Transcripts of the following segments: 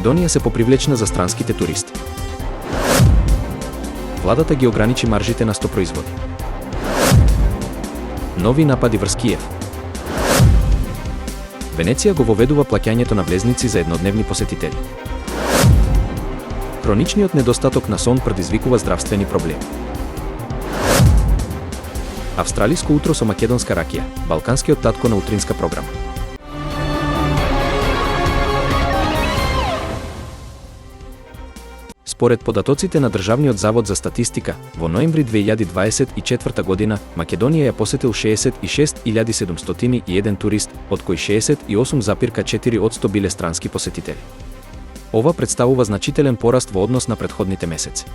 Македонија се попривлечна за странските туристи. Владата ги ограничи маржите на 100 производи. Нови напади врз Киев. Венеција го воведува плаќањето на влезници за еднодневни посетители. Хроничниот недостаток на сон предизвикува здравствени проблеми. Австралиско утро со македонска ракија, балканскиот татко на утринска програма. Според податоците на Државниот завод за статистика, во ноември 2024 година Македонија ја посетил 66.701 турист, од кои 68,4% биле странски посетители. Ова представува значителен пораст во однос на претходните месеци.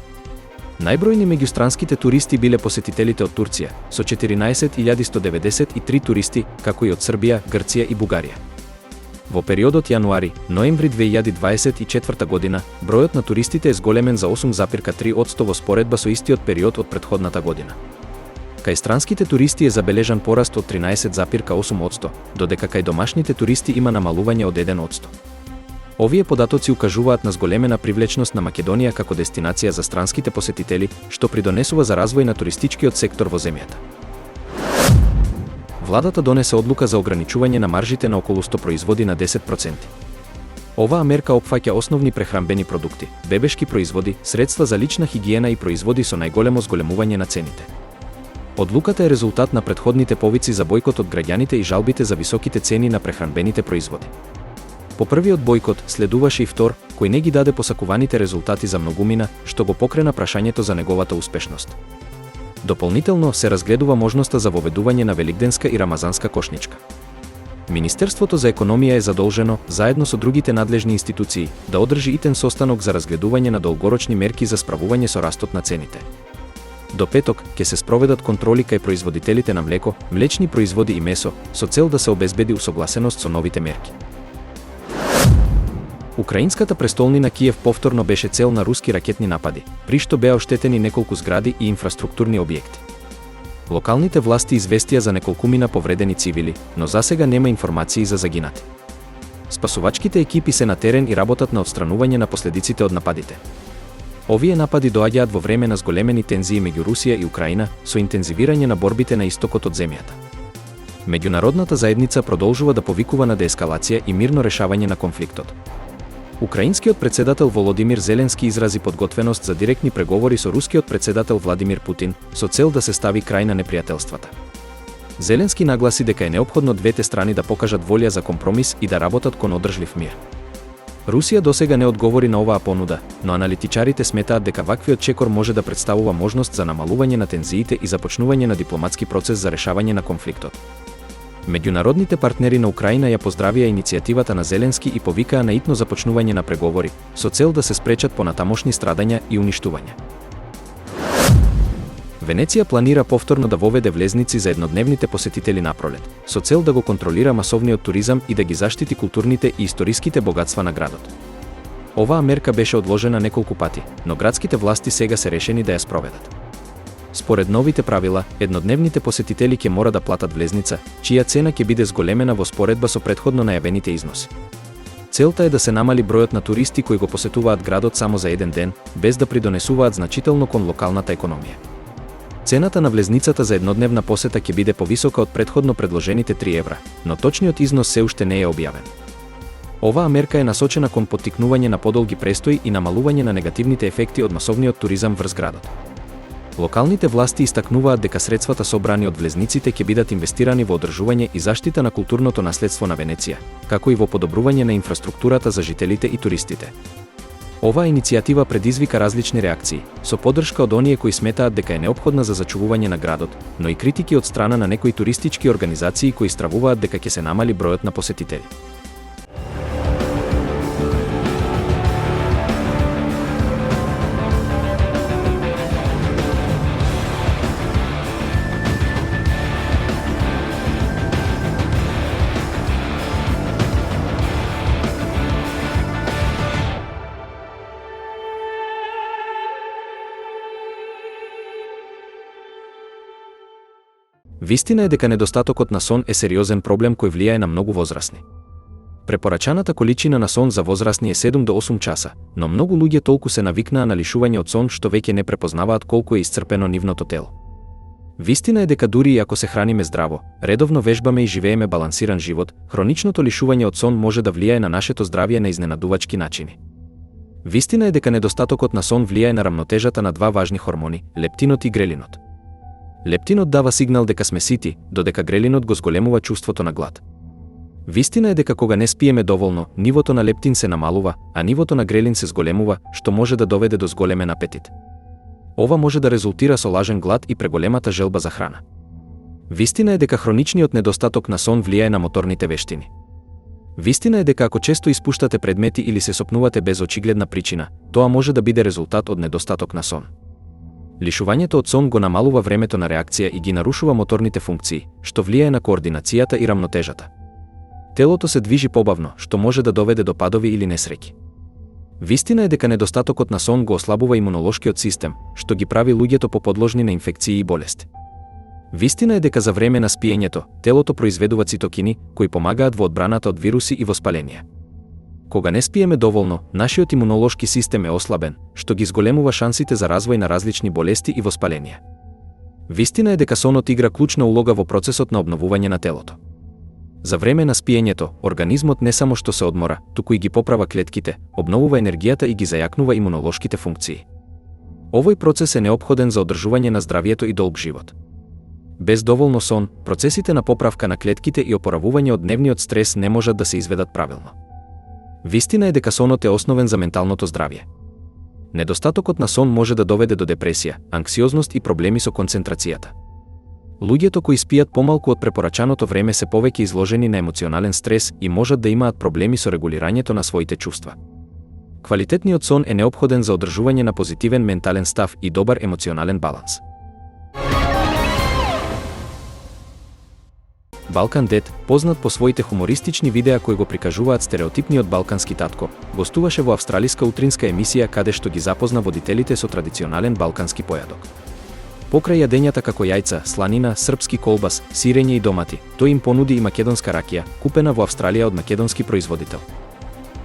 Најбројни меѓу странските туристи биле посетителите од Турција, со 14.193 туристи, како и од Србија, Грција и Бугарија. Во периодот јануари-ноември 2024 година, бројот на туристите е зголемен за 8,3% во споредба со истиот период од претходната година. Кај странските туристи е забележан пораст од 13,8%, додека кај домашните туристи има намалување од 1%. Овие податоци укажуваат на зголемена привлечност на Македонија како дестинација за странските посетители, што придонесува за развој на туристичкиот сектор во земјата. Владата донесе одлука за ограничување на маржите на околу 100 производи на 10%. Оваа мерка опфаќа основни прехранбени продукти, бебешки производи, средства за лична хигиена и производи со најголемо зголемување на цените. Одлуката е резултат на претходните повици за бојкот од граѓаните и жалбите за високите цени на прехранбените производи. По првиот бојкот следуваше и втор, кој не ги даде посакуваните резултати за многумина, што го покрена прашањето за неговата успешност. Дополнително се разгледува можноста за воведување на великденска и рамазанска кошничка. Министерството за економија е задолжено, заедно со другите надлежни институции, да одржи итен состанок за разгледување на долгорочни мерки за справување со растот на цените. До петок ќе се спроведат контроли кај производителите на млеко, млечни производи и месо, со цел да се обезбеди усогласеност со новите мерки. Украинската престолнина Киев повторно беше цел на руски ракетни напади, при што беа оштетени неколку згради и инфраструктурни објекти. Локалните власти известија за неколкумина повредени цивили, но засега нема информации за загинати. Спасувачките екипи се на терен и работат на отстранување на последиците од нападите. Овие напади доаѓаат во време на зголемени тензии меѓу Русија и Украина, со интензивирање на борбите на истокот од земјата. Меѓународната заедница продолжува да повикува на деескалација и мирно решавање на конфликтот. Украинскиот председател Володимир Зеленски изрази подготвеност за директни преговори со рускиот председател Владимир Путин, со цел да се стави крај на непријателствата. Зеленски нагласи дека е неопходно двете страни да покажат волја за компромис и да работат кон одржлив мир. Русија досега не одговори на оваа понуда, но аналитичарите сметаат дека ваквиот чекор може да представува можност за намалување на тензиите и започнување на дипломатски процес за решавање на конфликтот. Меѓународните партнери на Украина ја поздравија иницијативата на Зеленски и повикаа на итно започнување на преговори, со цел да се спречат понатамошни страдања и уништување. Венеција планира повторно да воведе влезници за еднодневните посетители напролет, со цел да го контролира масовниот туризам и да ги заштити културните и историските богатства на градот. Оваа мерка беше одложена неколку пати, но градските власти сега се решени да ја спроведат. Според новите правила, еднодневните посетители ќе мора да платат влезница, чија цена ќе биде зголемена во споредба со претходно најавените износи. Целта е да се намали бројот на туристи кои го посетуваат градот само за еден ден, без да придонесуваат значително кон локалната економија. Цената на влезницата за еднодневна посета ќе биде повисока од претходно предложените 3 евра, но точниот износ се уште не е објавен. Оваа мерка е насочена кон поттикнување на подолги престои и намалување на негативните ефекти од масовниот туризам врз градот. Локалните власти истакнуваат дека средствата собрани од влезниците ќе бидат инвестирани во одржување и заштита на културното наследство на Венеција, како и во подобрување на инфраструктурата за жителите и туристите. Оваа иницијатива предизвика различни реакции, со поддршка од оние кои сметаат дека е неопходна за зачувување на градот, но и критики од страна на некои туристички организации кои стравуваат дека ќе се намали бројот на посетители. Вистина е дека недостатокот на сон е сериозен проблем кој влијае на многу возрасни. Препорачаната количина на сон за возрастни е 7 до 8 часа, но многу луѓе толку се навикнаа на лишување од сон што веќе не препознаваат колку е исцрпено нивното тело. Вистина е дека дури и ако се храниме здраво, редовно вежбаме и живееме балансиран живот, хроничното лишување од сон може да влијае на нашето здравје на изненадувачки начини. Вистина е дека недостатокот на сон влијае на рамнотежата на два важни хормони – лептинот и грелинот. Лептинот дава сигнал дека сме сити, додека грелинот го зголемува чувството на глад. Вистина е дека кога не спиеме доволно, нивото на лептин се намалува, а нивото на грелин се зголемува, што може да доведе до зголемен апетит. Ова може да резултира со лажен глад и преголемата желба за храна. Вистина е дека хроничниот недостаток на сон влијае на моторните вештини. Вистина е дека ако често испуштате предмети или се сопнувате без очигледна причина, тоа може да биде резултат од недостаток на сон. Лишувањето од сон го намалува времето на реакција и ги нарушува моторните функции, што влијае на координацијата и рамнотежата. Телото се движи побавно, што може да доведе до падови или несреќи. Вистина е дека недостатокот на сон го ослабува имунолошкиот систем, што ги прави луѓето поподложни на инфекции и болести. Вистина е дека за време на спиењето, телото произведува цитокини, кои помагаат во одбраната од вируси и воспаление. Кога не спиеме доволно, нашиот имунолошки систем е ослабен, што ги зголемува шансите за развој на различни болести и воспаление. Вистина е дека сонот игра клучна улога во процесот на обновување на телото. За време на спиењето, организмот не само што се одмора, туку и ги поправа клетките, обновува енергијата и ги зајакнува имунолошките функции. Овој процес е неопходен за одржување на здравието и долг живот. Без доволно сон, процесите на поправка на клетките и опоравување од дневниот стрес не можат да се изведат правилно. Вистина е дека сонот е основен за менталното здравје. Недостатокот на сон може да доведе до депресија, анксиозност и проблеми со концентрацијата. Луѓето кои спијат помалку од препорачаното време се повеќе изложени на емоционален стрес и можат да имаат проблеми со регулирањето на своите чувства. Квалитетниот сон е неопходен за одржување на позитивен ментален став и добар емоционален баланс. Балкан Дед, познат по своите хумористични видеа кои го прикажуваат стереотипниот балкански татко, гостуваше во австралиска утринска емисија каде што ги запозна водителите со традиционален балкански појадок. Покрај јадењата како јајца, сланина, српски колбас, сирење и домати, тој им понуди и македонска ракија, купена во Австралија од македонски производител.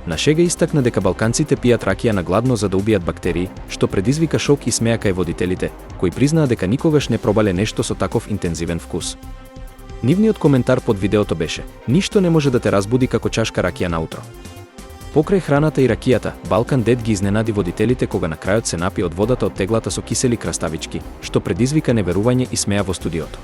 На шега истакна дека балканците пијат ракија на гладно за да убијат бактерии, што предизвика шок и смеа кај водителите, кои признаа дека никогаш не пробале нешто со таков интензивен вкус. Нивниот коментар под видеото беше: "Ништо не може да те разбуди како чашка ракија наутро." Покрај храната и ракијата, Балкан Дед ги изненади водителите кога на крајот се напи од водата од теглата со кисели краставички, што предизвика неверување и смеа во студиото.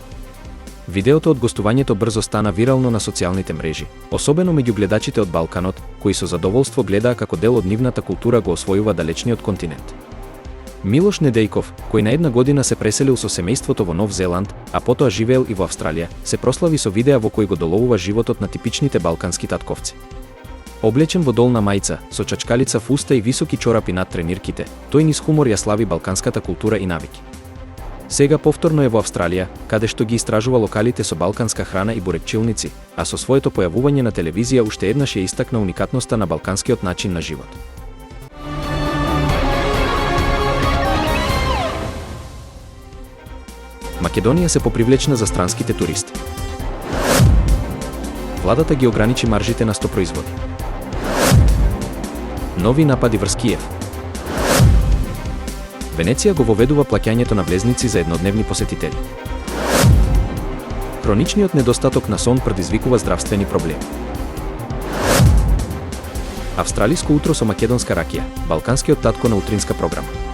Видеото од гостувањето брзо стана вирално на социјалните мрежи, особено меѓу гледачите од Балканот, кои со задоволство гледаа како дел од нивната култура го освојува далечниот континент. Милош Недејков, кој на една година се преселил со семејството во Нов Зеланд, а потоа живеел и во Австралија, се прослави со видеа во кои го доловува животот на типичните балкански татковци. Облечен во долна мајца, со чачкалица в уста и високи чорапи над тренирките, тој низ хумор ја слави балканската култура и навики. Сега повторно е во Австралија, каде што ги истражува локалите со балканска храна и бурекчилници, а со своето појавување на телевизија уште еднаш ја истакна уникатноста на балканскиот начин на живот. Македонија се попривлечна за странските туристи. Владата ги ограничи маржите на 100 производи. Нови напади врз Киев. Венеција го воведува плаќањето на влезници за еднодневни посетители. Хроничниот недостаток на сон предизвикува здравствени проблеми. Австралиско утро со македонска ракија, балканскиот татко на утринска програма.